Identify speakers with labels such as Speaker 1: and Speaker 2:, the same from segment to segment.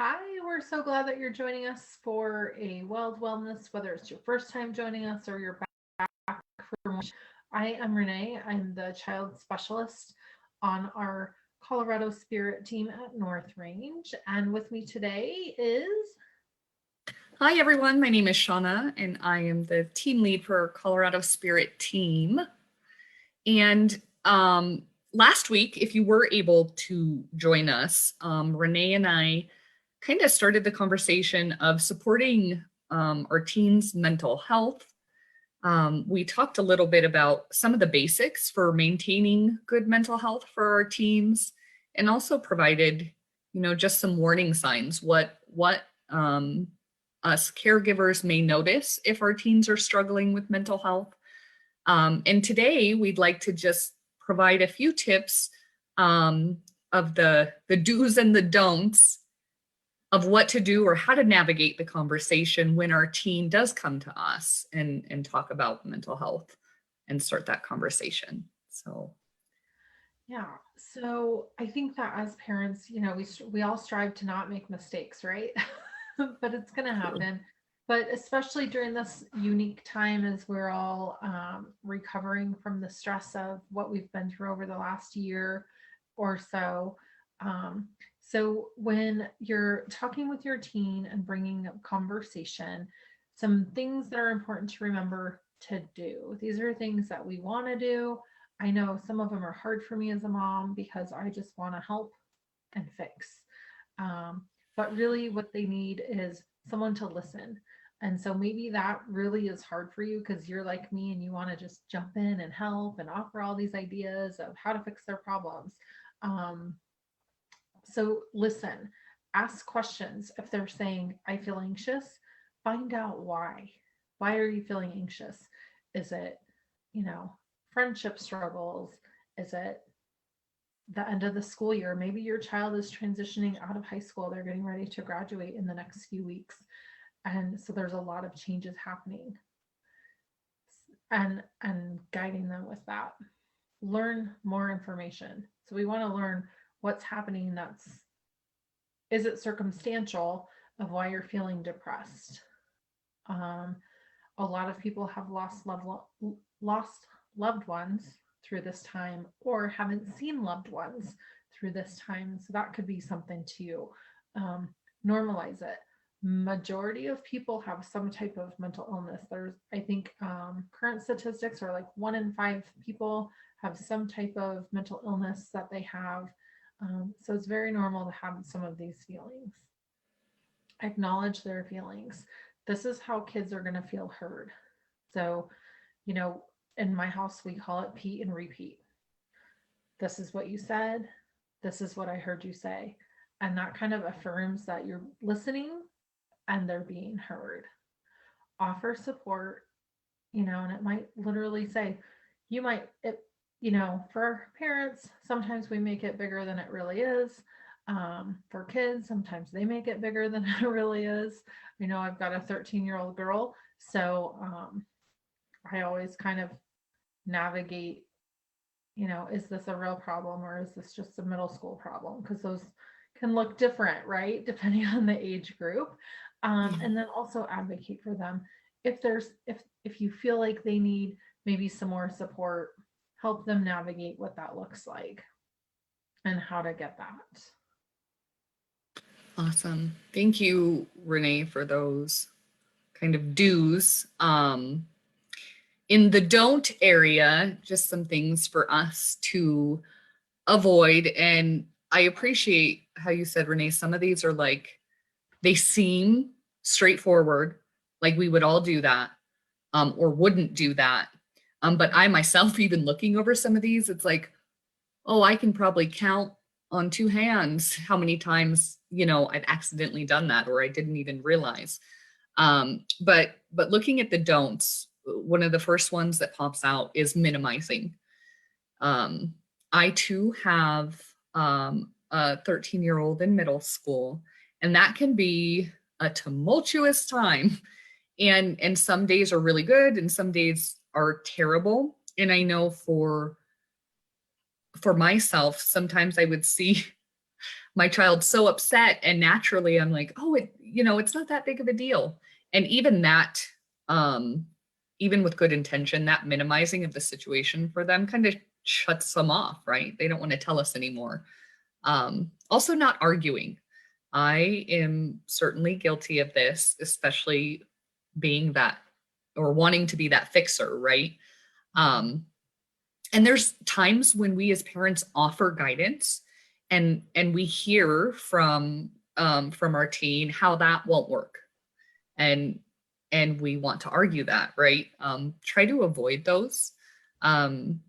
Speaker 1: Hi, we're so glad that you're joining us for a Weld Wellness, whether it's your first time joining us or you're back for more. I am Renee. I'm the child specialist on our Colorado Spirit team at North Range. And with me today is
Speaker 2: Hi, everyone. My name is Shauna, and I am the team lead for our Colorado Spirit team. And last week, if you were able to join us, Renee and I kind of started the conversation of supporting our teens' mental health. We talked a little bit about some of the basics for maintaining good mental health for our teams, and also provided, just some warning signs, what us caregivers may notice if our teens are struggling with mental health. And today we'd like to just provide a few tips of the do's and the don'ts of what to do or how to navigate the conversation when our teen does come to us and talk about mental health and start that conversation.
Speaker 1: yeah. So I think that as parents, we all strive to not make mistakes, right? But it's going to
Speaker 2: True.
Speaker 1: happen. But especially during this unique time as we're all recovering from the stress of what we've been through over the last year or so. Um, so when you're talking with your teen and bringing up conversation, some things that are important to remember to do. These are things that we want to do. I know some of them are hard for me as a mom because I just want to help and fix. But really, what they need is someone to listen. And so maybe that really is hard for you because you're like me and you want to just jump in and help and offer all these ideas of how to fix their problems. Um, so listen, ask questions. If they're saying, I feel anxious, find out why. Why are you feeling anxious? Is it, you know, friendship struggles? Is it the end of the school year? Maybe your child is transitioning out of high school. They're getting ready to graduate in the next few weeks. And so there's a lot of changes happening and guiding them with that. Learn more information. So we want to learn what's happening that's is it circumstantial of why you're feeling depressed. Um, a lot of people have lost loved ones through this time or haven't seen loved ones through this time. So that could be something to normalize it. Majority of people have some type of mental illness. There's, I think, current statistics are like 1 in 5 people have some type of mental illness that they have. So it's very normal to have some of these feelings. Acknowledge their feelings. This is how kids are going to feel heard. So, you know, in my house, we call it Pete and repeat. This is what you said. This is what I heard you say. And that kind of affirms that you're listening and they're being heard. Offer support, and it might literally say, you might, for parents, sometimes we make it bigger than it really is. For kids, sometimes they make it bigger than it really is. I've got a 13-year-old girl, so I always kind of navigate, is this a real problem or is this just a middle school problem? Because those can look different, right? Depending on the age group.
Speaker 2: Yeah.
Speaker 1: And then also advocate for them. If you feel like they need maybe some more support, help them navigate what that looks like and how to get that.
Speaker 2: Awesome. Thank you, Renee, for those kind of do's. In the don't area, just some things for us to avoid. And I appreciate how you said, Renee, some of these are like, they seem straightforward, like we would all do that, or wouldn't do that. But I myself, even looking over some of these, it's like, oh, I can probably count on two hands how many times, I've accidentally done that or I didn't even realize. But looking at the don'ts, one of the first ones that pops out is minimizing. Um, I too have a 13-year-old in middle school, and that can be a tumultuous time. And some days are really good and some days are terrible. And I know for myself, sometimes I would see my child's so upset, and naturally I'm like, oh, it's not that big of a deal. And even that, even with good intention, that minimizing of the situation for them kind of shuts them off, right? They don't want to tell us anymore. Also, not arguing. I am certainly guilty of this, especially being that or wanting to be that fixer, right? Um, and there's times when we as parents offer guidance, and we hear from our teen how that won't work, and we want to argue that, right? Try to avoid those. Um,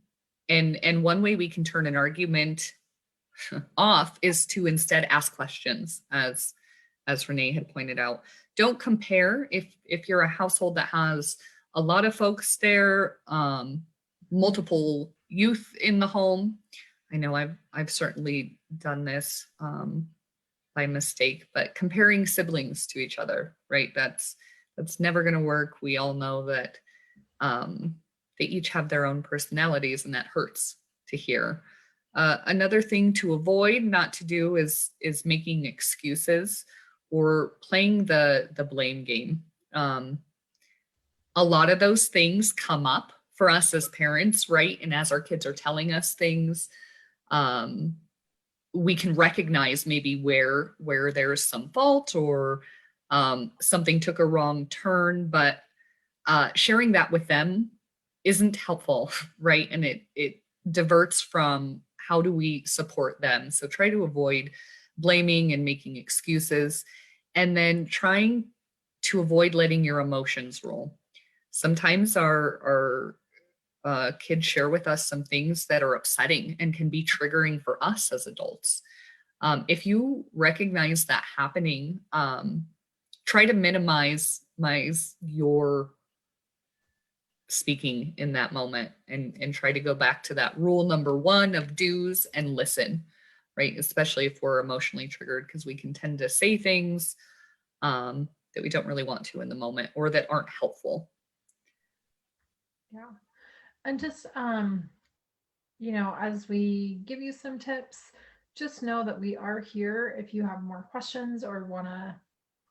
Speaker 2: and one way we can turn an argument off is to instead ask questions, as Renee had pointed out. Don't compare. If you're a household that has a lot of folks there, multiple youth in the home. I know I've certainly done this by mistake, but comparing siblings to each other, right? That's never going to work. We all know that they each have their own personalities, and that hurts to hear. Another thing to avoid, not to do, is making excuses or playing the blame game. A lot of those things come up for us as parents, right? And as our kids are telling us things, we can recognize maybe where there's some fault, or something took a wrong turn, but sharing that with them isn't helpful, right? And it diverts from how do we support them. So try to avoid blaming and making excuses, and then trying to avoid letting your emotions rule. Sometimes our kids share with us some things that are upsetting and can be triggering for us as adults. If you recognize that happening, try to minimize your speaking in that moment, and try to go back to that rule number one of do's and listen, right? Especially if we're emotionally triggered, because we can tend to say things that we don't really want to in the moment, or that aren't helpful.
Speaker 1: Yeah. And just, as we give you some tips, just know that we are here if you have more questions or want to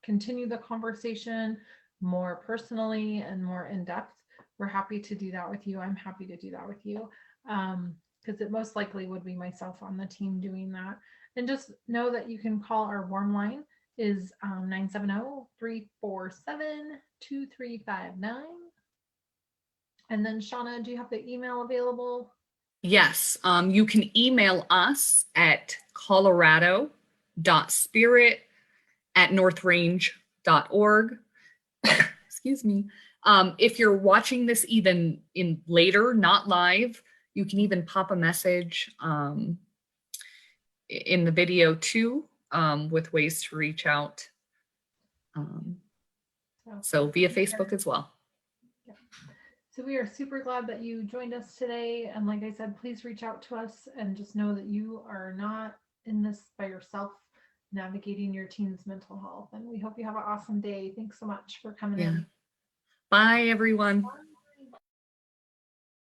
Speaker 1: continue the conversation more personally and more in depth. We're happy to do that with you. I'm happy to do that with you, because it most likely would be myself on the team doing that. And just know that you can call our warm line is 970-347-2359. And then Shauna, do you have the email available?
Speaker 2: Yes, you can email us at colorado.spirit@northrange.org. Excuse me. If you're watching this even in later, not live, you can even pop a message in the video too, with ways to reach out. So via Facebook as well.
Speaker 1: Yeah. So we are super glad that you joined us today. And like I said, please reach out to us, and just know that you are not in this by yourself, navigating your teen's mental health. And we hope you have an awesome day. Thanks so much for coming in.
Speaker 2: Bye, everyone.